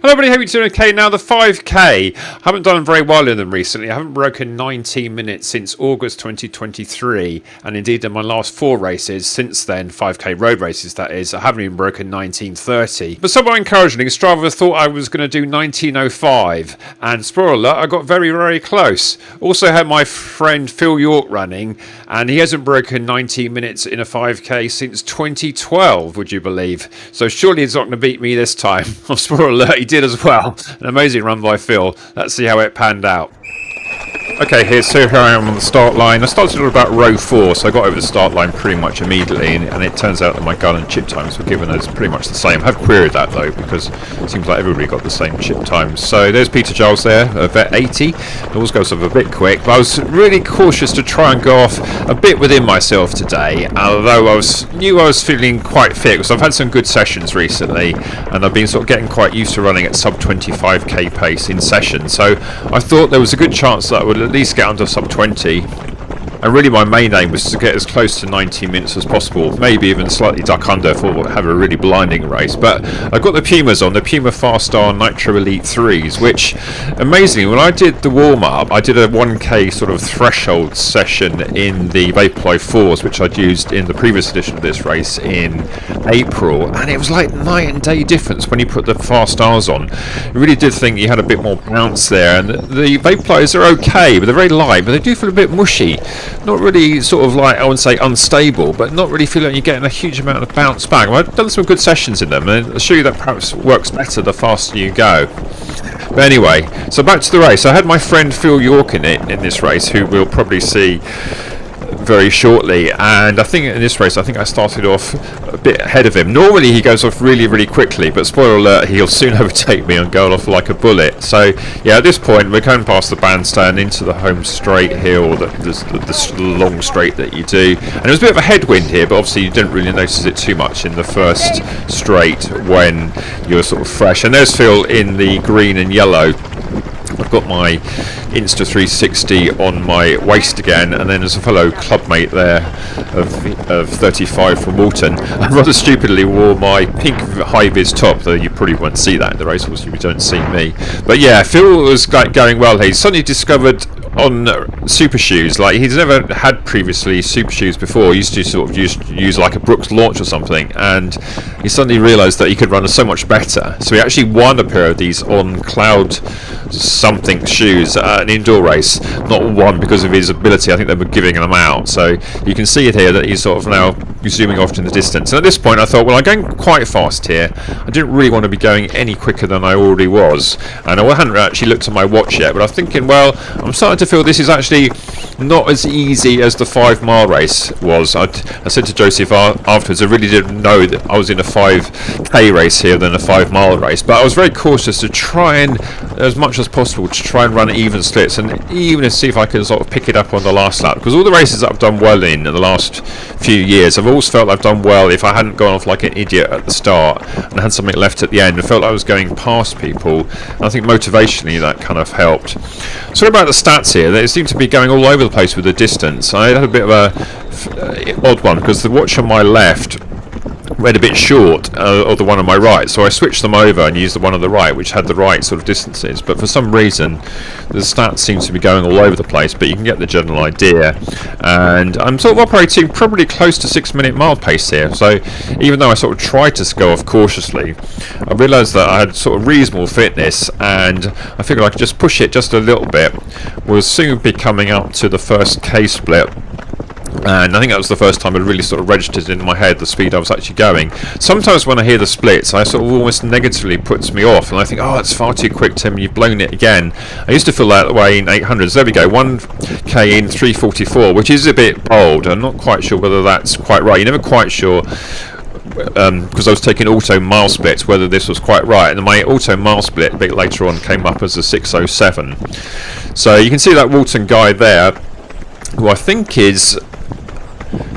Hello everybody, hope you're doing okay. Now the 5k, I haven't done very well in them recently. I haven't broken 19 minutes since August 2023, and indeed in my last 4 races since then, 5k road races that is, I haven't even broken 19:30. But somewhat encouragingly, Strava thought I was going to do 19:05, and spoiler alert, I got very, very close. Also had my friend Phil York running, and he hasn't broken 19 minutes in a 5k since 2012, would you believe? So surely he's not going to beat me this time. Spoiler alert, he did as well. An amazing run by Phil. Let's see how it panned out. Okay, here I am on the start line. I started at about row 4, so I got over the start line pretty much immediately, and it turns out that my gun and chip times were given as pretty much the same. I have queried that though, because it seems like everybody got the same chip times. So there's Peter Giles there, vet 80. It always goes off a bit quick, but I was really cautious to try and go off a bit within myself today, although I knew I was feeling quite fit, because I've had some good sessions recently, and I've been sort of getting quite used to running at sub 25k pace in session. So I thought there was a good chance that I would at least get under sub 20, and really my main aim was to get as close to 90 minutes as possible, maybe even slightly duck under if I have a really blinding race. But I got the Pumas on, the Puma Fast-R Nitro Elite 3s, which amazingly, when I did the warm-up, I did a 1k sort of threshold session in the Vaporfly 4s, which I'd used in the previous edition of this race in April, and it was like night and day difference when you put the Fast-Rs on. I really did think you had a bit more bounce there, and the Vaporflies are okay, but they're very light, but they do feel a bit mushy. Not really sort of like, I wouldn't say unstable, but not really feeling like you're getting a huge amount of bounce back. Well, I've done some good sessions in them, and I'll show you that perhaps works better the faster you go. But anyway, so back to the race. I had my friend Phil York in this race, who we'll probably see very shortly, and I think in this race I started off a bit ahead of him. Normally he goes off really, really quickly, but spoiler alert, he'll soon overtake me and go off like a bullet. So yeah, at this point we're going past the bandstand into the home straight here, or the long straight that you do, and there was a bit of a headwind here, but obviously you didn't really notice it too much in the first straight when you're sort of fresh. And there's Phil in the green and yellow. I've got my Insta 360 on my waist again, and then there's a fellow clubmate there of 35 from Walton. I rather stupidly wore my pink high-vis top, though you probably won't see that in the race, obviously you don't see me. But yeah, Phil was going well. He's suddenly discovered on super shoes, like he's never had previously super shoes before. He used to sort of use like a Brooks Launch or something, and he suddenly realised that he could run so much better. So he actually won a pair of these on Cloud something shoes at an indoor race. Not one because of his ability, I think they were giving them out. So you can see it here that he's sort of now zooming off in the distance. And at this point I thought, well, I'm going quite fast here. I didn't really want to be going any quicker than I already was, and I hadn't actually looked at my watch yet, but I was thinking, well, I'm starting to feel this is actually not as easy as the 5-mile race was. I said to Joseph afterwards, I really didn't know that I was in a 5k race here than a 5-mile race, but I was very cautious to try and, as much as possible, to try and run even splits, and even to see if I can sort of pick it up on the last lap, because all the races that I've done well in the last few years, I've always felt I've done well if I hadn't gone off like an idiot at the start and had something left at the end. I felt like I was going past people, and I think motivationally that kind of helped. So about the stats here, they seem to be going all over the place with the distance. I had a bit of a odd one, because the watch on my left read a bit short of the one on my right, so I switched them over and used the one on the right, which had the right sort of distances, but for some reason the stats seem to be going all over the place, but you can get the general idea. And I'm sort of operating probably close to 6-minute mile pace here, so even though I sort of tried to go off cautiously, I realised that I had sort of reasonable fitness, and I figured I could just push it just a little bit. We'll soon be coming up to the first K split, and I think that was the first time it really sort of registered in my head the speed I was actually going. Sometimes when I hear the splits, I sort of almost negatively puts me off, and I think, oh, it's far too quick, Tim, you've blown it again. I used to feel that way in 800s. There we go, 1k in 3:44, which is a bit bold. I'm not quite sure whether that's quite right. You're never quite sure, because I was taking auto mile splits, whether this was quite right, and my auto mile split a bit later on came up as a 6:07. So you can see that Walton guy there, who I think is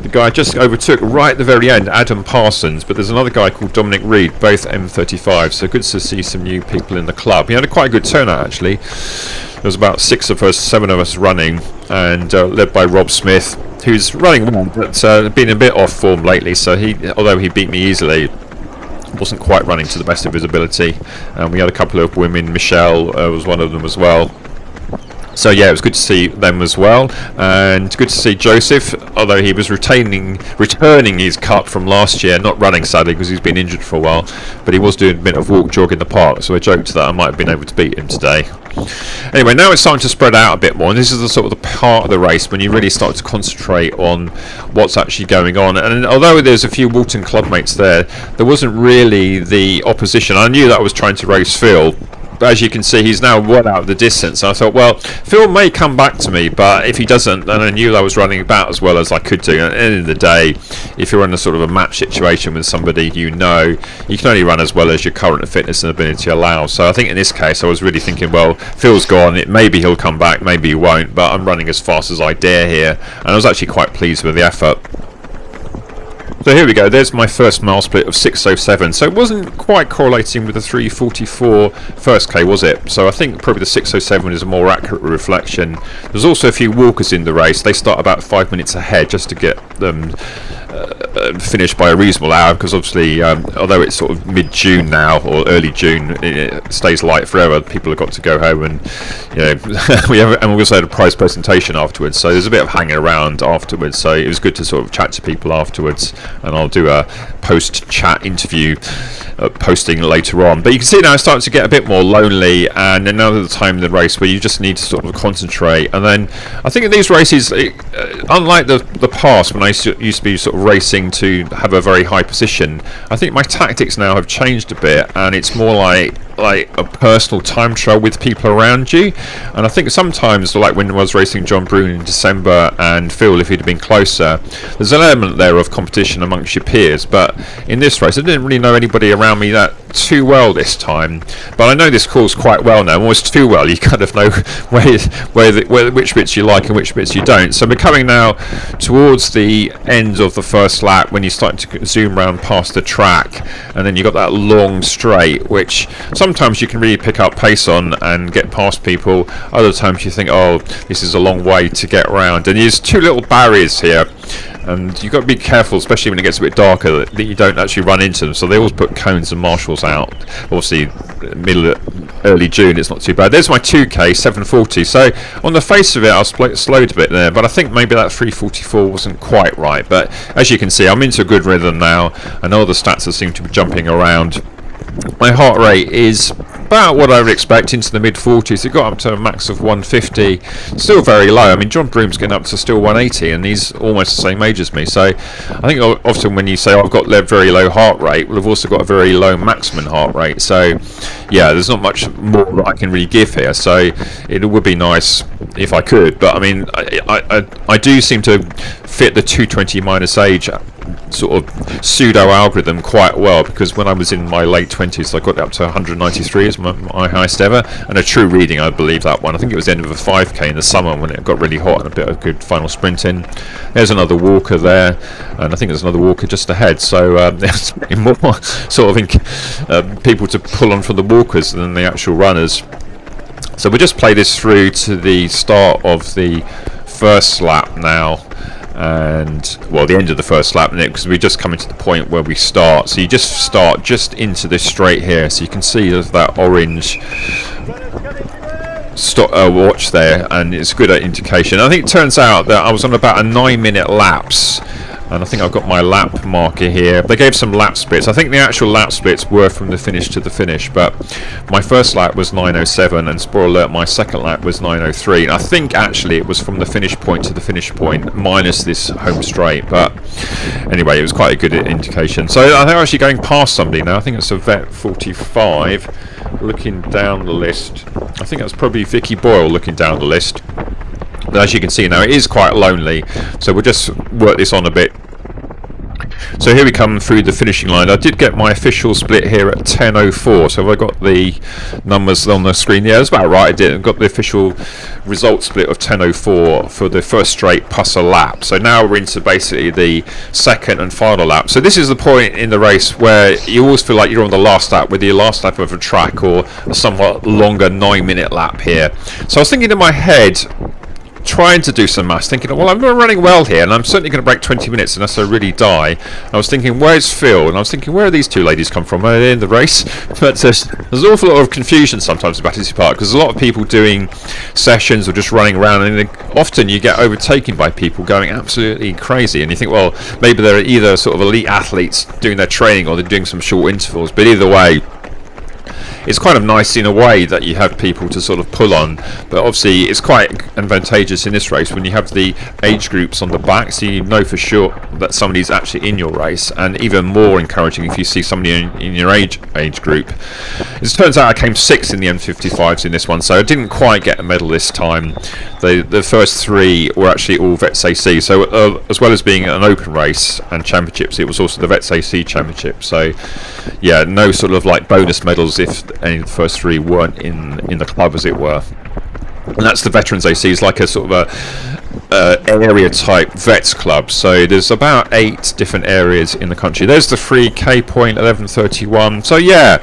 the guy I just overtook right at the very end, Adam Parsons, but there's another guy called Dominic Reed, both M35, so good to see some new people in the club. He had a quite good turnout actually. There was about 7 of us running, and led by Rob Smith, who's running well, but been a bit off form lately, so although he beat me easily, wasn't quite running to the best of his ability. We had a couple of women, Michelle was one of them as well. So yeah, it was good to see them as well, and good to see Joseph, although he was returning his cup from last year, not running sadly because he's been injured for a while, but he was doing a bit of walk jog in the park, so I joked that I might have been able to beat him today. Anyway, now it's time to spread out a bit more, and this is the sort of the part of the race when you really start to concentrate on what's actually going on. And although there's a few Walton club mates there wasn't really the opposition. I knew that I was trying to race Phil, but as you can see, he's now well out of the distance. I thought, well, Phil may come back to me, but if he doesn't, then I knew I was running about as well as I could do. And at the end of the day, if you're in a sort of a match situation with somebody you know, you can only run as well as your current fitness and ability allows. So I think in this case, I was really thinking, well, Phil's gone. Maybe he'll come back, maybe he won't, but I'm running as fast as I dare here. And I was actually quite pleased with the effort. So here we go, there's my first mile split of 6:07, so it wasn't quite correlating with the 3:44 first K, was it? So I think probably the 6:07 is a more accurate reflection. There's also a few walkers in the race. They start about 5 minutes ahead just to get them finished by a reasonable hour, because obviously although it's sort of mid-June now, or early June, it stays light forever. People have got to go home, and you know we also had a prize presentation afterwards, so there's a bit of hanging around afterwards, so it was good to sort of chat to people afterwards, and I'll do a post-chat interview posting later on. But you can see now it's starting to get a bit more lonely, and now the time in the race where you just need to sort of concentrate. And then I think in these races, unlike the past when I used to be sort of racing to have a very high position, I think my tactics now have changed a bit, and it's more like a personal time trial with people around you. And I think sometimes, like when I was racing John Brune in December and Phil, if he'd have been closer, there's an element there of competition amongst your peers. But in this race, I didn't really know anybody around me that too well this time, but I know this course quite well now, almost too well. You kind of know which bits you like and which bits you don't. So we're coming now towards the end of the first lap when you start to zoom around past the track, and then you've got that long straight, which sometimes you can really pick up pace on and get past people. Other times you think, oh, this is a long way to get around, and there's two little barriers here, and you've got to be careful, especially when it gets a bit darker, that you don't actually run into them. So they always put cones and marshals out. Obviously early June, it's not too bad. There's my 2k 7:40, so on the face of it I was slowed a bit there, but I think maybe that 3:44 wasn't quite right. But as you can see, I'm into a good rhythm now, and all the stats seem to be jumping around. My heart rate is about what I would expect, into the mid-40s. It got up to a max of 150, still very low. I mean, John Broome's getting up to still 180, and he's almost the same age as me. So I think often when you say, oh, I've got a very low heart rate, well, I've also got a very low maximum heart rate. So yeah, there's not much more that I can really give here. So it would be nice if I could, but I mean, I do seem to fit the 220 minus age sort of pseudo algorithm quite well, because when I was in my late 20s I got up to 193 as my highest ever, and a true reading, I believe that one. I think it was the end of a 5k in the summer when it got really hot and a bit of good final sprinting. There's another walker there, and I think there's another walker just ahead, so there's more sort of people to pull on from the walkers than the actual runners. So we'll just play this through to the start of the first lap now, and well, the end of the first lap, because we're just coming to the point where we start. So you just start just into this straight here, so you can see there's that orange watch there, and it's a good indication. I think it turns out that I was on about a 9-minute lapse, and I think I've got my lap marker here. They gave some lap splits. I think the actual lap splits were from the finish to the finish, but my first lap was 9:07, and spoiler alert, my second lap was 9:03. And I think actually it was from the finish point to the finish point minus this home straight, but anyway, it was quite a good indication. So I think I'm actually going past somebody now. I think it's a Vet 45 looking down the list. I think that's probably Vicky Boyle looking down the list. But as you can see now, it is quite lonely, so we'll just work this on a bit. So here we come through the finishing line. I did get my official split here at 10:04, so have I got the numbers on the screen? Yeah, that's about right. I did. I've got the official result split of 10:04 for the first straight plus a lap. So now we're into basically the second and final lap. So this is the point in the race where you always feel like you're on the last lap, whether your last lap of a track or a somewhat longer 9-minute lap here. So I was thinking in my head, trying to do some maths, thinking, well, I'm not running well here, and I'm certainly going to break 20 minutes unless I really die. And I was thinking, where's Phil? And I was thinking, where are these two ladies come from? Are they in the race? But there's an awful lot of confusion sometimes at Battersea Park, because there's a lot of people doing sessions or just running around, and often you get overtaken by people going absolutely crazy, and you think, well, maybe they're either sort of elite athletes doing their training or they're doing some short intervals. But either way, it's kind of nice in a way that you have people to sort of pull on, but obviously it's quite advantageous in this race when you have the age groups on the back, so you know for sure that somebody's actually in your race, and even more encouraging if you see somebody in your age group. It turns out I came 6th in the M55s in this one, so I didn't quite get a medal this time. The first 3 were actually all Vets AC, so as well as being an open race and championships, it was also the Vets AC championship. So yeah, no sort of like bonus medals if any of the first 3 weren't in the club, as it were. And that's the Veterans AC, is like a sort of area type vets club. So there's about 8 different areas in the country. There's the 3k point, 11:31. So yeah,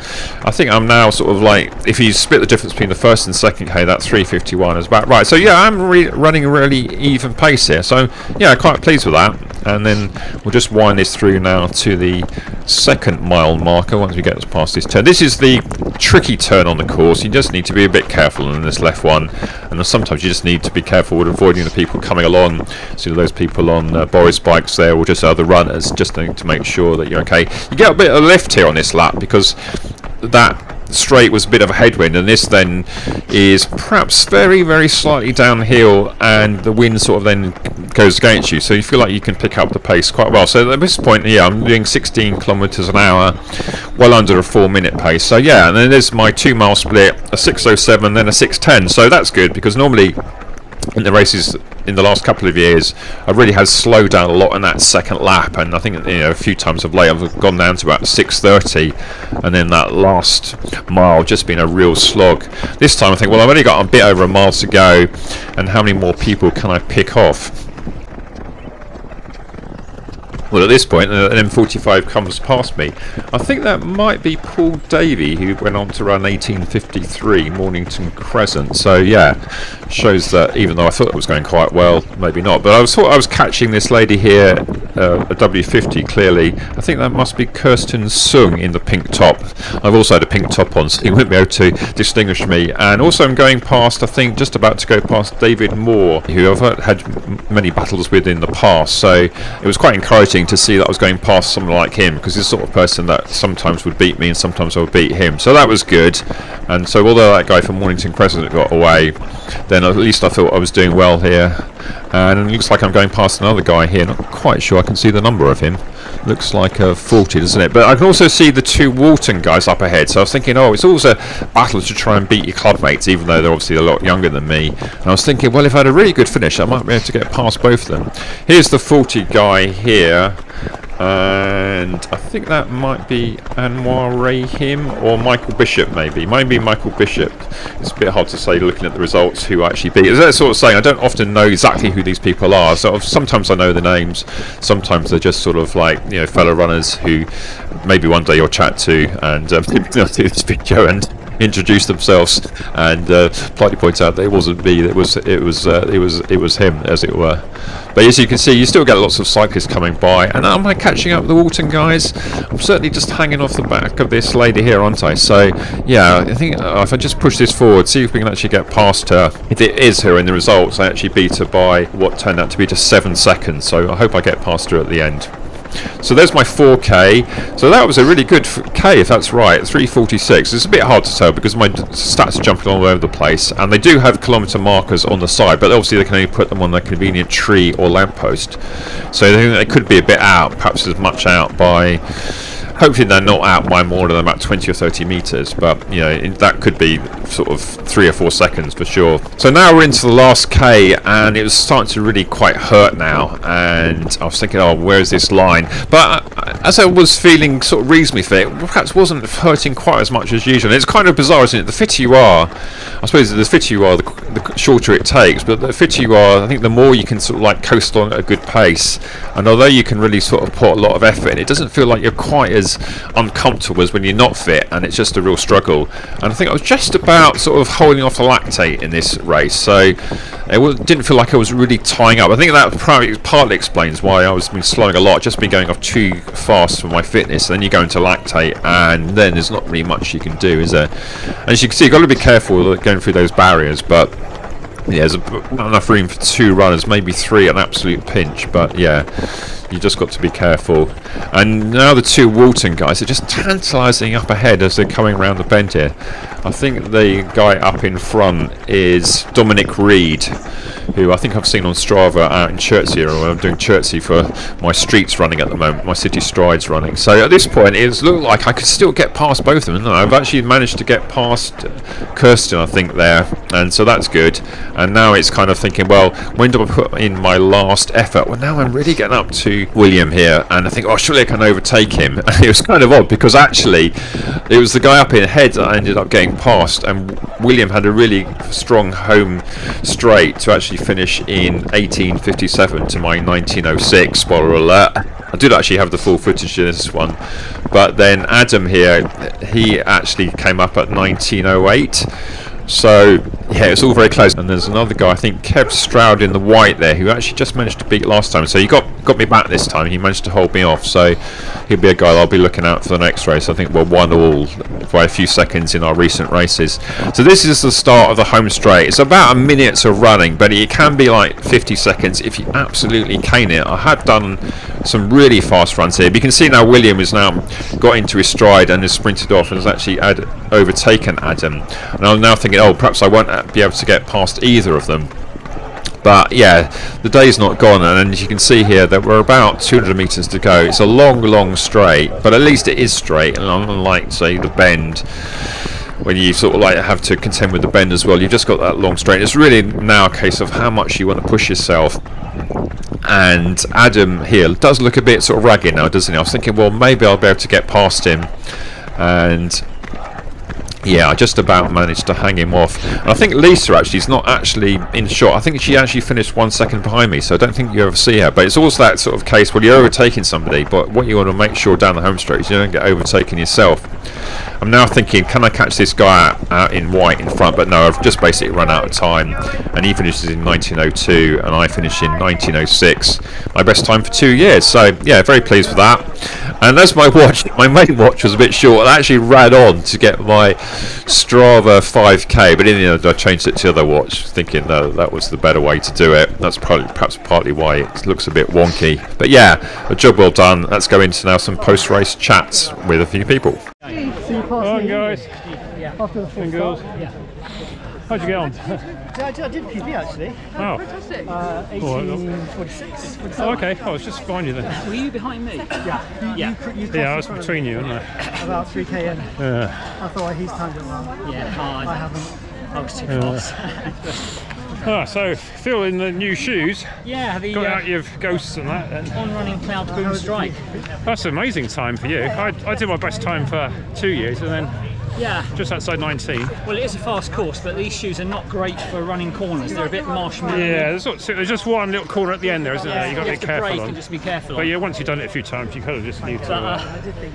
I think I'm now sort of like, if you split the difference between the first and second k, that 3:51 is about right. So yeah, I'm running a really even pace here. So yeah, quite pleased with that. And then we'll just wind this through now to the second mile marker once we get past this turn. This is the tricky turn on the course. You just need to be a bit careful in this left one, and then sometimes you just need to be careful with avoiding the people coming along. So those people on Boris bikes there, or just other runners, just need to make sure that you're okay. You get a bit of lift here on this lap because that straight was a bit of a headwind, and this then is perhaps very, very slightly downhill, and the wind sort of then goes against you, so you feel like you can pick up the pace quite well. So at this point, yeah, I'm doing 16 kilometers an hour, well under a 4-minute pace. So yeah, and then there's my 2-mile split, a 6:07, then a 6:10. So that's good, because normally in the races in the last couple of years, I really have slowed down a lot in that second lap, and I think, you know, a few times of late I've gone down to about 6:30, and then that last mile just been a real slog. This time I think, well, I've only got a bit over a mile to go, and how many more people can I pick off? Well, at this point, an M45 comes past me. I think that might be Paul Davey, who went on to run 18:53 Mornington Crescent. So yeah, shows that even though I thought it was going quite well, maybe not. But I thought I was catching this lady here, a W50 clearly. I think that must be Kirsten Sung in the pink top. I've also had a pink top on, so he won't be able to distinguish me. And also I'm going past, I think, just about to go past David Moore, who I've had many battles with in the past. So it was quite encouraging to see that I was going past someone like him, because he's the sort of person that sometimes would beat me and sometimes I would beat him. So that was good. And so although that guy from Mornington Crescent got away, then at least I thought I was doing well here. And it looks like I'm going past another guy here, not quite sure I can see the number of him. Looks like a 40, doesn't it? But I can also see the 2 Walton guys up ahead, so I was thinking, oh, it's always a battle to try and beat your clubmates, even though they're obviously a lot younger than me. And I was thinking, well, if I had a really good finish, I might be able to get past both of them. Here's the 40 guy here, and I think that might be Anwar Rahim or Michael Bishop, maybe. Maybe Michael Bishop. It's a bit hard to say looking at the results who I actually beat. As that sort of saying, I don't often know exactly who these people are. So sometimes I know the names, sometimes they're just sort of like, you know, fellow runners who maybe one day you'll chat to, and they'll do this video and introduce themselves and politely point out that it wasn't me, it was him, as it were. But as you can see, you still get lots of cyclists coming by, and am I catching up with the Walton guys? I'm certainly just hanging off the back of this lady here, aren't I? So yeah, I think if I just push this forward, see if we can actually get past her. If it is her in the results, I actually beat her by what turned out to be just 7 seconds, so I hope I get past her at the end. So there's my 4k. So that was a really good k, if that's right, 3:46. It's a bit hard to tell because my stats are jumping all over the place, and they do have kilometre markers on the side, but obviously they can only put them on a convenient tree or lamppost. So they could be a bit out, perhaps as much out by, hopefully they're not out by more than about 20 or 30 metres, but you know, that could be sort of 3 or 4 seconds for sure. So now we're into the last k, and it was starting to really quite hurt now, and I was thinking, oh, where's this line? But as I was feeling sort of reasonably fit, perhaps wasn't hurting quite as much as usual. And it's kind of bizarre, isn't it? The fitter you are, I suppose the fitter you are, the shorter it takes, but the fitter you are, I think the more you can sort of like coast along at a good pace. And although you can really sort of put a lot of effort in, it doesn't feel like you're quite as uncomfortable as when you're not fit, and it's just a real struggle. And I think I was just about sort of holding off the lactate in this race, so didn't feel like I was really tying up. I think that partly explains why I was been slowing a lot, just been going off too fast for my fitness. Then you go into lactate, and then there's not really much you can do, is there? And as you can see, you've got to be careful going through those barriers, but yeah, there's not enough room for 2 runners, maybe 3 at an absolute pinch, but yeah, you just got to be careful. And now the 2 Walton guys are just tantalising up ahead as they're coming around the bend here. I think the guy up in front is Dominic Reed, who I think I've seen on Strava out in Chertsey, or I'm doing Chertsey for my streets running at the moment, my city strides running. So at this point it's looked like I could still get past both of them. I've actually managed to get past Kirsten, I think, there, and so that's good. And now it's kind of thinking, well, when do I put in my last effort? Well, now I'm really getting up to William here, and I think, oh, surely I can overtake him. And it was kind of odd, because actually it was the guy up in ahead that I ended up getting past, and William had a really strong home straight to actually finish in 18:57 to my 19:06. Spoiler alert, I did actually have the full footage in this one, but then Adam here, he actually came up at 19:08. So yeah, it's all very close. And there's another guy, I think Kev Stroud in the white there, who actually just managed to beat last time. So he got me back this time. He managed to hold me off. So he'll be a guy I'll be looking out for the next race. I think we're 1-1 by a few seconds in our recent races. So this is the start of the home straight. It's about a minute of running, but it can be like 50 seconds if you absolutely cane it. I had done some really fast runs here. But you can see now William has now got into his stride and has sprinted off and has actually overtaken Adam. And I'm now thinking, oh, perhaps I won't be able to get past either of them. But yeah, the day's not gone, and as you can see here that we're about 200 meters to go. It's a long straight, but at least it is straight, and unlike, say, the bend, when you sort of like have to contend with the bend as well, you've just got that long straight. It's really now a case of how much you want to push yourself. And Adam here does look a bit sort of ragged now, doesn't he? I was thinking, well, maybe I'll be able to get past him, and yeah, I just about managed to hang him off. And I think Lisa actually is not actually in shot. I think she actually finished 1 second behind me, so I don't think you ever see her. But it's also that sort of case where you're overtaking somebody, but what you want to make sure down the home straight is you don't get overtaken yourself. I'm now thinking, can I catch this guy out in white in front? But no, I've just basically run out of time. And he finishes in 19:02, and I finish in 19:06. My best time for 2 years. So yeah, very pleased with that. And as my watch, my main watch was a bit short. I actually ran on to get my Strava 5k, but in the end I changed it to the other watch, thinking that was the better way to do it. That's perhaps partly why it looks a bit wonky. But yeah, a job well done. Let's go into now some post-race chats with a few people. Come on, guys. After the full girls. How'd you get on? I did PB actually. Oh. Fantastic. 18:46. Oh, okay. I was just behind you then. Were you behind me? Yeah. Yeah, I was between you, wasn't I? About 3k in. Yeah. I thought he's timed it well. Yeah, hard. I haven't. I was too fast. Ah, so Phil in the new shoes. Yeah, the Got out your ghosts and that. And on-running Cloud Boom Strike. that's an amazing time for you. I did my best time for 2 years, and then Yeah. just outside 19. Well, it is a fast course, but these shoes are not great for running corners. They're a bit marshmallow. Yeah, there's just one little corner at the end there, isn't there? You've got to be careful brake on. and just be careful. But yeah, once you've done it a few times, you kind of just need to.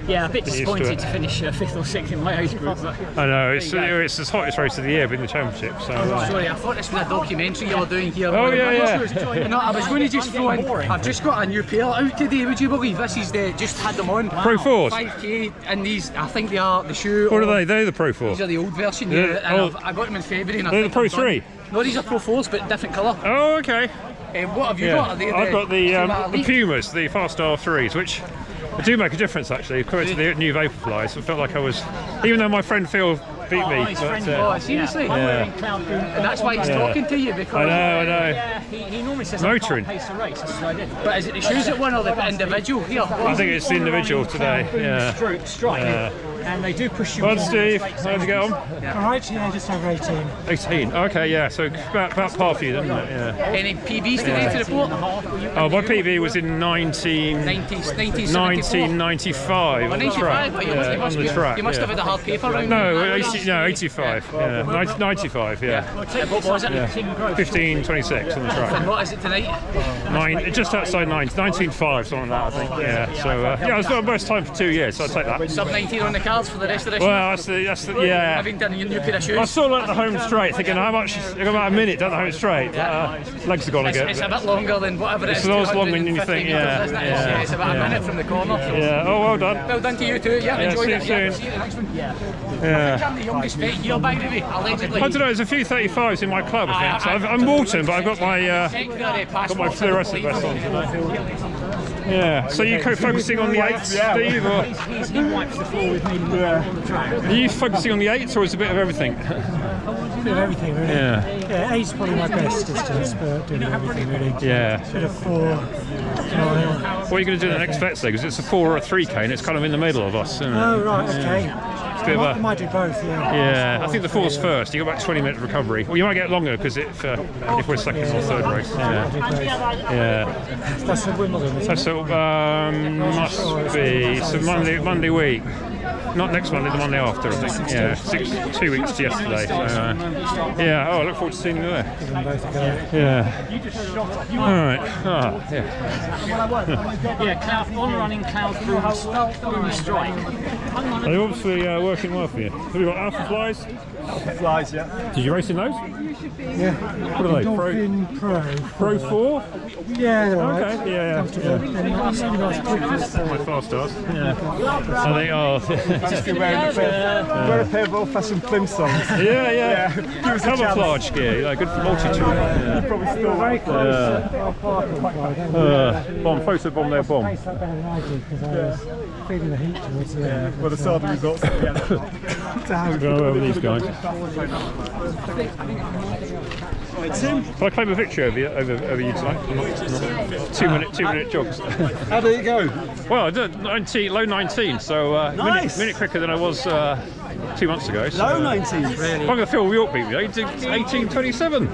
Yeah, a bit used to disappointed it. to finish 5th or 6th in my age group. But I know it's the hottest race of the year, being the championship. So. Sorry, I thought this was a documentary you were doing here. Oh yeah. No, I was going to just throw in. I've just got a new pair out today. Would you believe this is the just had them on? Pro 4s. 5k, and these I think they are the shoe. What are they? They're the Pro 4. These are the old version. Yeah. Yeah, and I got them in February. And I They're think the Pro I'm done. 3. No, these are Pro 4s, but different colour. Oh, okay. What have you got? Are they I've got Puma the Elite? Pumas, the Fast-R 3s, which do make a difference actually. Compared to the new Vaporflies, I felt like I was, even though my friend Phil beat me. his But, friend, seriously? I'm wearing Cloud Boom. And that's why he's talking to you because. I know. Yeah, he normally says Motoring. I can't pace a race. That's what I did. But is it the shoes that won or the individual here? I think it's the individual today. Cloud Boom Yeah. Strike. And they do push you. Well, on Steve, straight how'd you get on? Alright, yeah, just over 18. 18. Okay, yeah. So about par for you, then, isn't it? Yeah. Any PBs today to report? Oh, my PB was in 1995 on the 95, track. but Yeah, on the track. you must have had a hard paper round. No, 85. Yeah, 95. Yeah. What was it? 15:26 on the And track. what is it tonight? Just outside 19.5, something like that, I think. Yeah. So yeah, I was doing my best time for 2 years, so I'll take that. Sub 19 on the card. $100 for the rest of the Well, shoes. that's the yeah. Having done a new pair of shoes. I saw like the home straight, thinking how much? I got about a minute down the home straight. Legs are gone again. It's a bit longer than whatever it is. It's not as long as you 250 think. metres, Yeah, isn't it? yeah. It's about a minute from the corner. Yeah. Oh, well done. Well done to you too. Yeah, enjoy see it. you Yeah, soon. see you the next one. Yeah. I'm the youngest mate here, by the way, allegedly. I don't know. There's a few 35s in my club. I think. So I'm Walton, but I've got my fluorescent vest on today. Yeah. So you focusing on the 8s, Steve? Or? He wipes the floor with me on the track. Are you focusing on the 8s, or is it a bit of everything? A bit of everything, really. Yeah. Yeah, 8's probably my best distance, but doing everything, really. Yeah. Bit of 4, 9. What are you going to do the next vets day? Because it's a 4 or a 3K, and it's kind of in the middle of us. Isn't it? Oh, right, okay. It's a bit of I a, might do both, yeah. yeah, I think the 4's first. You got about 20 minutes recovery. Well, you might get longer because if we're second or third race. I'll do Yeah. both. Yeah. That's the Wimbledon, isn't That's sort of, must be so Monday week. Not next Monday, the Monday after, I think. Yeah, 2 weeks to yesterday. So, yeah. Oh, I look forward to seeing you there. them both together. Yeah. All right. Oh, yeah. Yeah, cloud, on running cloud Puma strike. They're obviously working well for you. Have you got Alpha Flies? Flies, yeah. Did you race in those? Yeah. What are they? Dolphin Pro. Pro 4? Yeah, they're alright. Okay, yeah. Comfortable. They're nice quick. My Fast-Rs. Yeah. So they are. Just be wearing wear a pair of old-fashioned plimsolls. Yeah. Give us a chance. Camouflage gear, good for multi-tool. Yeah. Probably still Very close. Bomb, photo bomb there, bomb. Tastes that better than I did because I was feeling the heat towards the end. Well, the side results. Go over these guys. Tim, Can I claim a victory over you tonight? 2 minute jogs. how did it go? Well, I did low 19, so Nice. minute quicker than I was 2 months ago. So, Low 19. I'm going to Phil York beat me. He did 18:27.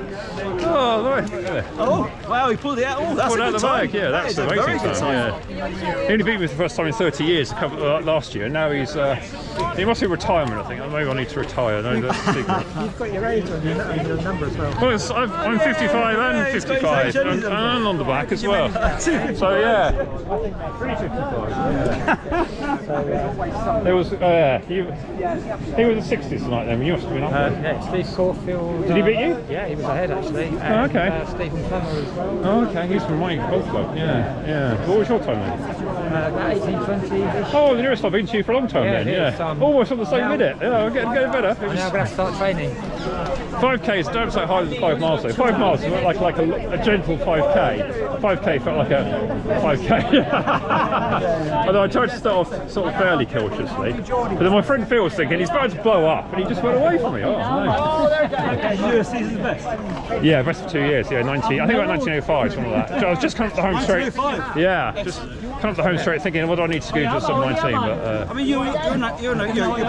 Oh, right. Yeah. Oh, wow, he pulled it out. Oh, that's Pulled a out good the time. bag, yeah, that's That the is a very amazing good time. time. Yeah. He only beat me for the first time in 30 years last year, and now he's. He must be retirement, I think. Maybe I need to retire. No, that's the secret. You've got your age on your number as well. Well, I'm 55 and 55, and on the back as well. So yeah, 355. Yeah. There was he was the 60s tonight. Then you must have been up there. Yeah, Steve Caulfield. Did he beat you? Yeah, he was ahead actually. Oh, okay. And, Stephen Plummer as well. Oh, okay. He's from my golf club. Yeah. What was your time then? About 18:20-ish. Oh, the nearest I've been to you for a long time Yeah, then. it is, Yeah. Almost on the same minute. Yeah, I'm getting better. And now I'm going to have to start training. 5Ks don't say harder than 5 miles though. 5 miles is like a gentle 5K. 5K felt like a 5K. Although I tried to start off sort of fairly cautiously. But then my friend Phil was thinking he's about to blow up and he just went away from me. Oh, no. Your season's best. Yeah, best of 2 years. Yeah, 19. I think about 1905, something like that. I was just coming up the home straight. 1905? Yeah, just coming up the home straight thinking, what do I need to do to sub 19? But I mean, you're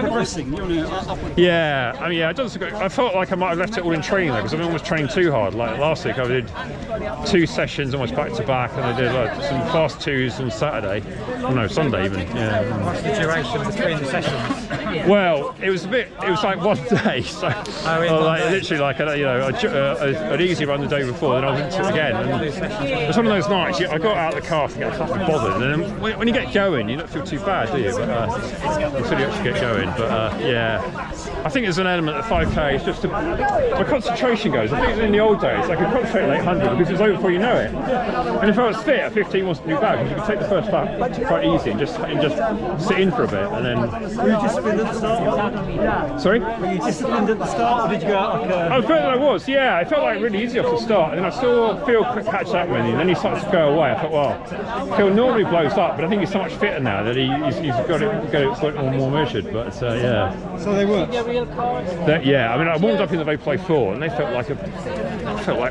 progressing. You're on an upward. yeah, I mean, yeah, I felt like I might have left it all in training though, because I've almost trained too hard. Like last week, I did 2 sessions almost back to back, and I did like some fast 2s on Saturday. Oh, no, Sunday even. Yeah. What's the duration between the sessions? Well, it was like 1 day, so literally like an easy run the day before, then I was into it again. And it's one of those nights. I got out of the car to get fucking bothered, and then when you get going, you don't feel too bad, do you? But until you actually get going. But yeah, I think there's an element of 5K. It's just my concentration goes. I think in the old days I could concentrate at 800 because it was over before you know it. And if I was fit at 15, wasn't too bad because you could take the first lap quite easy and just sit in for a bit, and then. Were you disciplined at the start? Sorry? Were you disciplined at the start, or did you go out like a... I was better than I was, yeah. It felt like really easy off the start, and then I saw Phil catch up with me, and then he started to go away. I thought, well, Phil normally blows up, but I think he's so much fitter now that he's got it more measured. But yeah. So they work. Yeah, I mean, I warmed up in the Vaporfly 4, and they felt like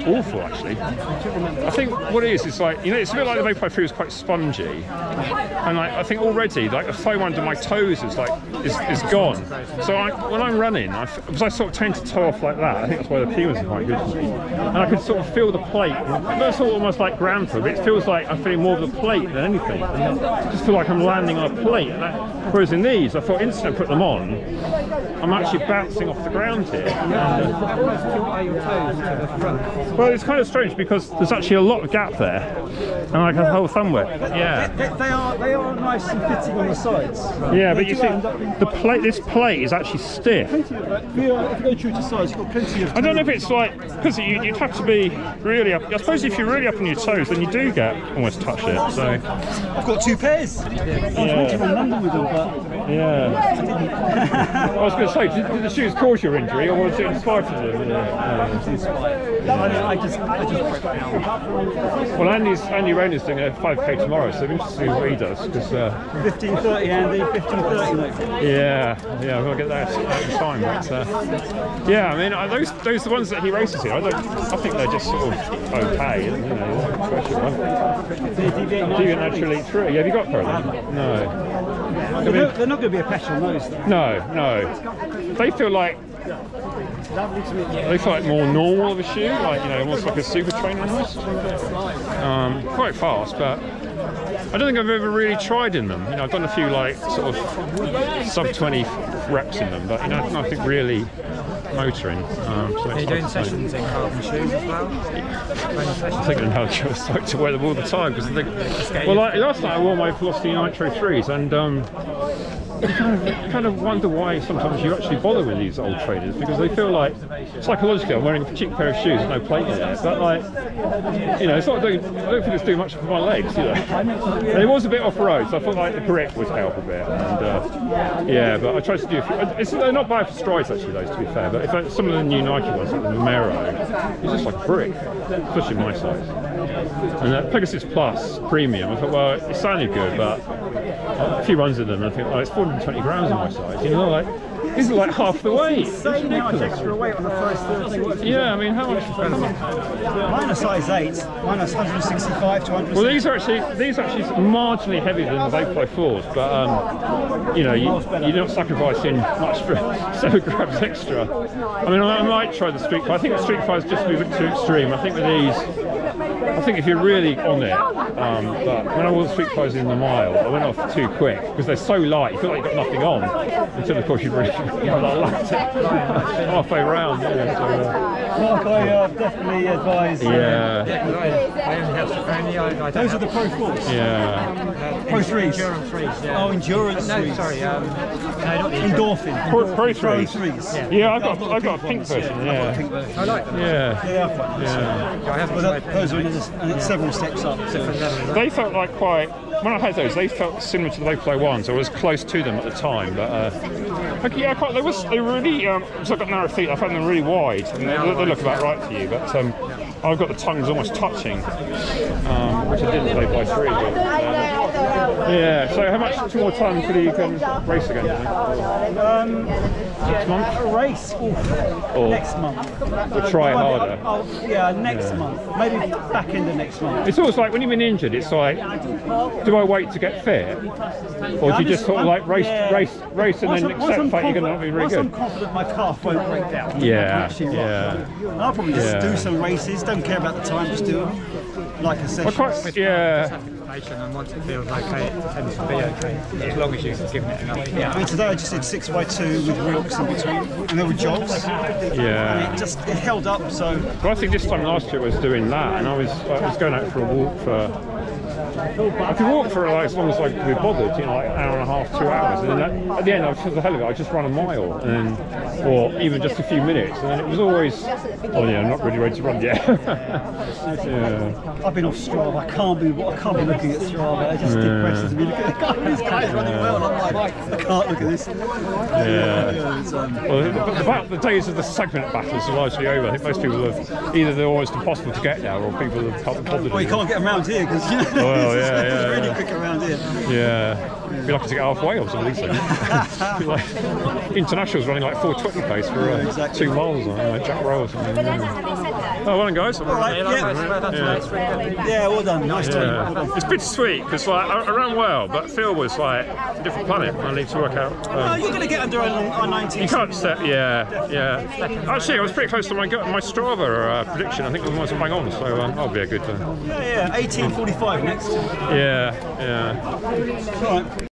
awful actually. I think what it is, it's like, you know, it's a bit like the Vaporfly 3 was quite spongy, and like I think already like the foam under my toes is gone. So when I'm running, because I sort of tend to toe off like that, I think that's why the Pumas are quite good for me. And I could sort of feel the plate. That's almost like ground feel, but it feels like I'm feeling more of the plate than anything. And I just feel like I'm landing on a plate. Whereas in these, I thought instantly I put them on, I'm actually bouncing off the ground here. Well, it's kind of strange because there's actually a lot of gap there, and like a whole thumb width. Yeah. They are nice and fitting on the sides. Yeah, but you see, the plate this plate is actually stiff. If you go true to size, you've got plenty of... I don't know if it's like, because you'd have to be really up. I suppose if you're really up on your toes, then you do get almost touch it. So I've got 2 pairs. I went to London with them, but... yeah. I was going to say, did the shoes cause your injury, or was it in spite of them? I just broke down. Well, Andy Rayner's doing a 5k tomorrow, so I'm interested to see what he does. Because 15:30, Andy. 15:30. yeah, I've got to get that at time. But, yeah, I mean, those are the ones that he races here. I think they're just sort of okay. You know, special one. Deviant Nitro Elite 3. Yeah, have you got a pair of them? No. They're not going to be a petrol nose, though. No. They feel like more normal of a shoe, like, you know, almost like a super trainer almost. Quite fast, but I don't think I've ever really tried in them. You know, I've done a few like sort of sub 20 reps in them, but you know, nothing really motoring. So Are you doing sessions in carbon shoes as well? I'm thinking how I like to wear them all the time because I think. Well, like last night I wore my Velocity Nitro 3s, and you kind of wonder why sometimes you actually bother with these old trainers, because they feel like psychologically I'm wearing a cheap pair of shoes with no plate in it, but like, you know, it's not doing, I don't think it's doing much for my legs, you know. And it was a bit off-road, so I thought like the grip would help a bit, and yeah, but I tried to do a few, they're not bad for strides actually those, to be fair, but if some of the new Nike ones like the Numero, it's just like a brick, especially my size. And that Pegasus Plus Premium, I thought, well, it sounded good, but a few runs in them and I think, oh, it's 420 grams on my size, you know, like, these are like half the weight. It's ridiculous. Extra weight on the first thing. Yeah, I mean, how much? Mine are size 8. Mine are 165 to 100. Well, these are actually marginally heavier than the Vaporfly 4s, but you know, you're not sacrificing much for 7 grams extra. I mean, I might try the Street 5. I think the Street 5 is just moving too extreme. I think with these, I think if you're really on it, but when I wore the Street 5s in the mile, I went off too quick because they're so light. You feel like you've got nothing on until, of course, you've really halfway round. Yeah, so, Mark, I definitely advise. Yeah. I only have Safari. I don't Those are have the Pro 4s. Yeah. Pro 3s. Endurance 3s. Yeah. Oh, Endurance 3s. No, sorry. No, not the Endorphin. Pro Pro 3s. 3s. Yeah, I got a pink version. Yeah. I like them. Yeah. Yeah, I find I haven't well, tried those are several steps up. They felt like quite. When I had those, they felt similar to the Vaporfly ones. I was close to them at the time, but yeah, they were really. So I've got narrow feet. I found them really wide, and they look about right for you. But I've got the tongues almost touching, which I didn't play by 3. But, yeah. So how much more time until you can race again? 6 months. A race Or next month. we'll try harder. Yeah, next month. Maybe back into next month. It's always like when you've been injured. It's like, do I wait to get fit, or do you just sort of like race, and then accept that you're going to not be really Once good? I'm confident my calf won't break down. Yeah, Actually, yeah. I'll probably just Yeah. do some races. Don't care about the time. Just do them like a session. Yeah. And once it feels okay, it tends to be okay, as long as you've given it enough. Yeah, I mean today I just did 6x2 with rilks in between, and there were jogs. Yeah. It held up. So Well, I think this time last year I was doing that, and I was going out for a walk for. I could walk for like, as long as I could be bothered, you know, like an hour and a half, 2 hours, and then at the end, I was the hell of it. I just run a mile, and then, or even just a few minutes, and then it was always, oh yeah, I'm not really ready to run yet. Yeah. I've been off Strava. I can't be looking at Strava. It just depresses me. Look at this guy's running well. I'm like, I can't look at this. Yeah. Well, the days of the segment battles are largely over. I think most people have either they're almost impossible to get now, or people have can't bother. Well, you can't get around here because you know, yeah, it's really quick around here. Yeah. Be lucky to get halfway or something. So. Like, International's running like 4:20 pace for 2 miles on like Jack Rowe or something. Oh, well done, guys. All right, yeah, well done. Nice time. Well done. It's bittersweet because like I ran well, but Phil was like a different planet. I need to work out. Well, you're going to get under a 19. You can't set, yeah. Actually, I was pretty close to my Strava prediction. I think we might have bang on, so that'll be a good. Yeah, 18:45 next. Yeah. All right.